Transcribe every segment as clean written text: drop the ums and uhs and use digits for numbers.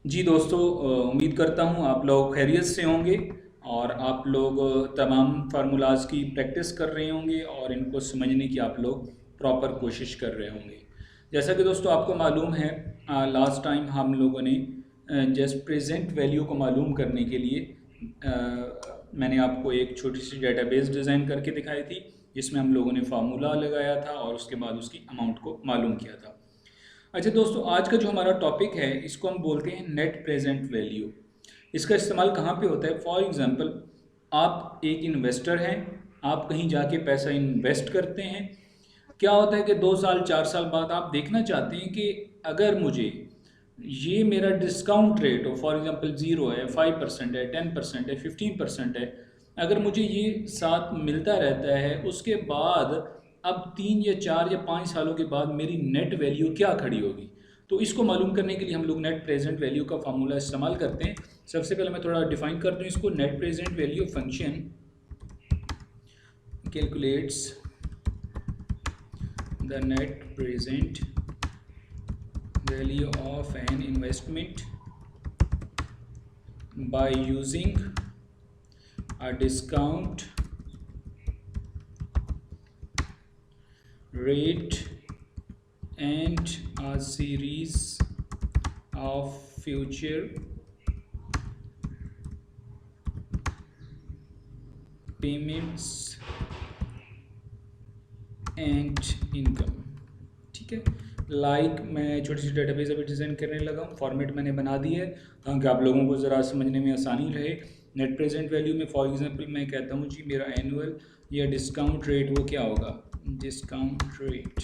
जी दोस्तों, उम्मीद करता हूँ आप लोग खैरियत से होंगे और आप लोग तमाम फार्मूलाज की प्रैक्टिस कर रहे होंगे और इनको समझने की आप लोग प्रॉपर कोशिश कर रहे होंगे। जैसा कि दोस्तों आपको मालूम है, लास्ट टाइम हम लोगों ने जस्ट प्रेजेंट वैल्यू को मालूम करने के लिए मैंने आपको एक छोटी सी डेटाबेस डिज़ाइन करके दिखाई थी, जिसमें हम लोगों ने फार्मूला लगाया था और उसके बाद उसकी अमाउंट को मालूम किया था। अच्छा दोस्तों, आज का जो हमारा टॉपिक है इसको हम बोलते हैं नेट प्रेजेंट वैल्यू। इसका इस्तेमाल कहाँ पे होता है? फॉर एग्जांपल, आप एक इन्वेस्टर हैं, आप कहीं जाके पैसा इन्वेस्ट करते हैं। क्या होता है कि 2 साल 4 साल बाद आप देखना चाहते हैं कि अगर मुझे ये मेरा डिस्काउंट रेट हो, फॉर एग्जांपल 0 है, 5% है, 10% है, 15% है, अगर मुझे ये साथ मिलता रहता है, उसके बाद अब 3 या 4 या 5 सालों के बाद मेरी नेट वैल्यू क्या खड़ी होगी। तो इसको मालूम करने के लिए हम लोग नेट प्रेजेंट वैल्यू का फार्मूला इस्तेमाल करते हैं। सबसे पहले मैं थोड़ा डिफाइन कर दूँ इसको। Net present value function calculates the net present value of an investment by using a discount rate and a series of future payments and income। ठीक है, मैं छोटी सी डेटाबेस अभी डिज़ाइन करने लगा हूँ। फॉर्मेट मैंने बना दी है ताकि आप लोगों को ज़रा समझने में आसानी रहे। नेट प्रेजेंट वैल्यू में फॉर एग्जांपल मैं कहता हूँ जी मेरा एनुअल या डिस्काउंट रेट वो क्या होगा, डिस्काउंट रेट।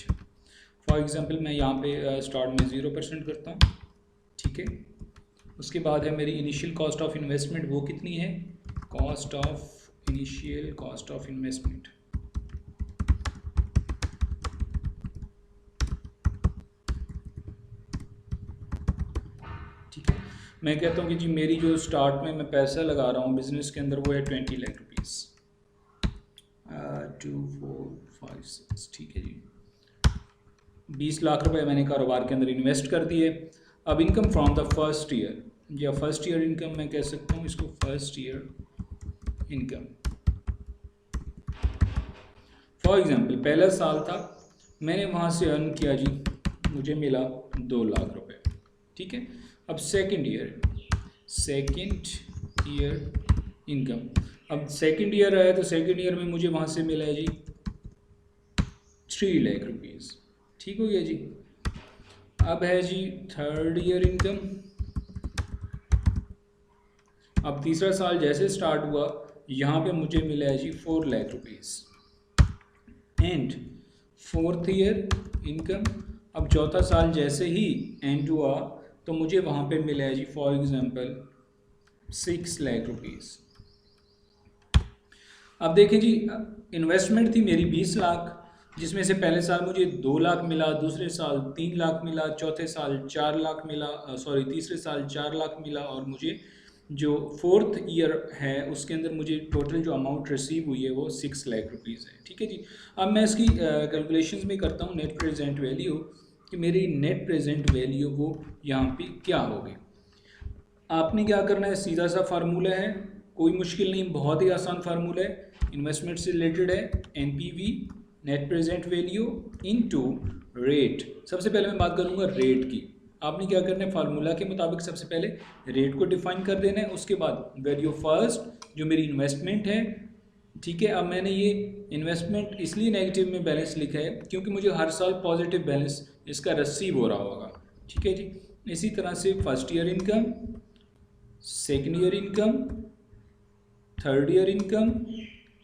फॉर एग्जांपल मैं यहाँ पे स्टार्ट में 0% करता हूँ। ठीक है, उसके बाद है मेरी इनिशियल कॉस्ट ऑफ इन्वेस्टमेंट, वो कितनी है, इनिशियल कॉस्ट ऑफ इन्वेस्टमेंट। ठीक है, मैं कहता हूँ कि जी मेरी जो स्टार्ट में मैं पैसा लगा रहा हूँ बिजनेस के अंदर वो है 20 लाख रुपीज़। 2 4 5 6। ठीक है जी, 20 लाख रुपए मैंने कारोबार के अंदर इन्वेस्ट कर दिए। अब income from the first year, या फर्स्ट ईयर इनकम मैं कह सकता हूँ इसको, first year income. For example पहला साल था, मैंने वहाँ से अर्न किया जी, मुझे मिला 2 लाख रुपए। ठीक है, अब सेकंड ईयर इनकम। अब सेकंड ईयर आया तो सेकंड ईयर में मुझे वहाँ से मिला है जी 3 लाख रुपीज़। ठीक हो गया जी। अब है जी थर्ड ईयर इनकम। अब तीसरा साल जैसे स्टार्ट हुआ, यहाँ पे मुझे मिला है जी 4 lakh rupees. And fourth year income. अब चौथा साल जैसे ही एंड हुआ तो मुझे वहाँ पे मिला है जी फॉर एग्जांपल 6 लाख रुपीज़। अब देखिए जी, इन्वेस्टमेंट थी मेरी 20 लाख, जिसमें से पहले साल मुझे 2 लाख मिला, दूसरे साल 3 लाख मिला, चौथे साल 4 लाख मिला, तीसरे साल 4 लाख मिला, और मुझे जो फोर्थ ईयर है उसके अंदर मुझे टोटल जो अमाउंट रिसीव हुई है वो 6 लाख रुपीज़ है। ठीक है जी। अब मैं इसकी कैलकुलेशंस में करता हूँ नेट प्रेजेंट वैल्यू, कि मेरी नेट प्रेजेंट वैल्यू वो यहाँ पे क्या होगी। आपने क्या करना है, सीधा सा फार्मूला है, कोई मुश्किल नहीं, बहुत ही आसान फार्मूला है, इन्वेस्टमेंट से रिलेटेड है। NPV, net present value into rate. सबसे पहले मैं बात करूंगा रेट की। आपने क्या करना है, फार्मूला के मुताबिक सबसे पहले रेट को डिफाइन कर देना है, उसके बाद वैल्यू फर्स्ट जो मेरी इन्वेस्टमेंट है। ठीक है, अब मैंने ये इन्वेस्टमेंट इसलिए नेगेटिव में बैलेंस लिखा है क्योंकि मुझे हर साल पॉजिटिव बैलेंस इसका रिसीव हो रहा होगा। ठीक है जी। इसी तरह से first year income, second year income, third year income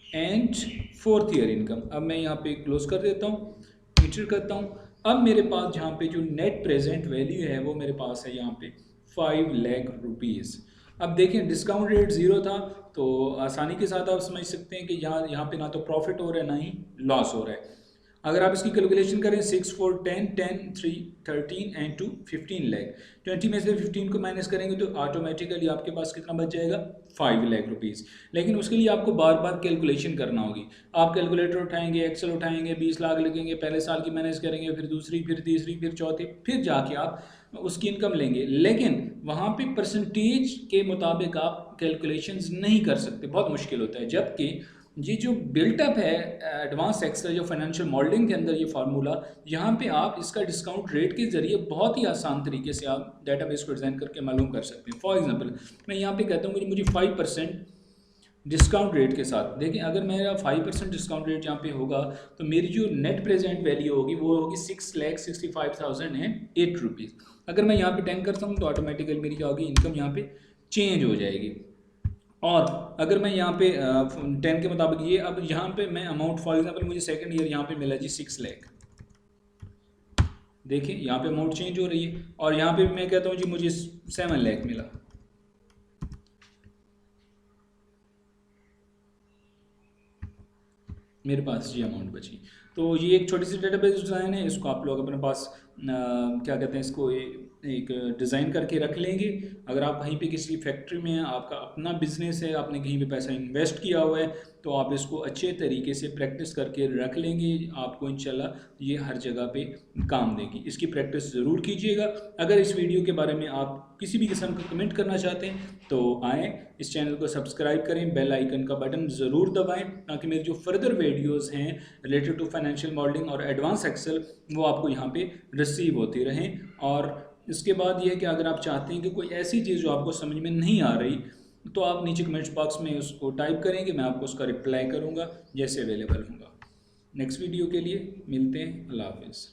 and fourth year income. अब मैं यहाँ पे क्लोज कर देता हूँ, इंटर करता हूँ। अब मेरे पास जहाँ पे जो नेट प्रेजेंट वैल्यू है वो मेरे पास है यहाँ पे 5 लाख रुपीज़। अब देखें डिस्काउंट रेट 0 था, तो आसानी के साथ आप समझ सकते हैं कि यहाँ पे ना तो प्रॉफिट हो रहा है ना ही लॉस हो रहा है। अगर आप इसकी कैलकुलेशन करें 6 4 10 10 3 13 एंड 2 15 लाख, 20 में से 15 को माइनस करेंगे तो ऑटोमेटिकली आपके पास कितना बच जाएगा 5 लाख रुपीज़। लेकिन उसके लिए आपको बार बार कैलकुलेशन करना होगी। आप कैलकुलेटर उठाएंगे, एक्सेल उठाएंगे, 20 लाख लिखेंगे, पहले साल की मैनेज करेंगे, फिर दूसरी, फिर तीसरी, फिर चौथी, फिर जाके आप उसकी इनकम लेंगे। लेकिन वहाँ पे परसेंटेज के मुताबिक आप कैलकुलेशंस नहीं कर सकते, बहुत मुश्किल होता है। जबकि ये जो बिल्टअप है एडवांस एक्सेल जो फाइनेंशियल मॉडलिंग के अंदर ये फार्मूला, यहाँ पे आप इसका डिस्काउंट रेट के ज़रिए बहुत ही आसान तरीके से आप डेटाबेस को डिज़ाइन करके मालूम कर सकते हैं। फॉर एग्जांपल मैं यहाँ पे कहता हूँ कि मुझे 5% डिस्काउंट रेट के साथ, देखिए अगर मेरा 5% डिस्काउंट रेट यहाँ पे होगा तो मेरी जो नेट प्रेजेंट वैल्यू होगी वो होगी 6,65,008 रुपीज़। अगर मैं यहाँ पे 10 करता हूँ तो ऑटोमेटिकली मेरी क्या होगी, इनकम यहाँ पे चेंज हो जाएगी। और अगर मैं यहाँ पे 10 के मुताबिक ये, अब यहाँ पे मैं अमाउंट फॉर एग्जांपल मुझे सेकंड ईयर यहाँ पे मिला जी 6 लाख, देखिए यहाँ पे अमाउंट चेंज हो रही है। और यहाँ पे मैं कहता हूँ जी मुझे 7 लाख मिला, मेरे पास जी अमाउंट बची। तो ये एक छोटी सी डेटाबेस डिज़ाइन है, इसको आप लोग अपने पास क्या कहते हैं इसको एक डिज़ाइन करके रख लेंगे। अगर आप कहीं पे किसी फैक्ट्री में हैं, आपका अपना बिजनेस है, आपने कहीं पे पैसा इन्वेस्ट किया हुआ है, तो आप इसको अच्छे तरीके से प्रैक्टिस करके रख लेंगे, आपको इंशाल्लाह ये हर जगह पे काम देगी। इसकी प्रैक्टिस ज़रूर कीजिएगा। अगर इस वीडियो के बारे में आप किसी भी किस्म का कमेंट करना चाहते हैं तो आएँ, इस चैनल को सब्सक्राइब करें, बेल आइकन का बटन ज़रूर दबाएं ताकि मेरी जो फर्दर वीडियोस हैं रिलेटेड टू फाइनेंशियल मॉडलिंग और एडवांस एक्सेल वो आपको यहाँ पे रिसीव होती रहें। और इसके बाद ये है कि अगर आप चाहते हैं कि कोई ऐसी चीज़ जो आपको समझ में नहीं आ रही तो आप नीचे कमेंट्स बॉक्स में उसको टाइप करेंगे, मैं आपको उसका रिप्लाई करूँगा जैसे अवेलेबल होगा। नेक्स्ट वीडियो के लिए मिलते हैं, अल्लाह हाफिज़।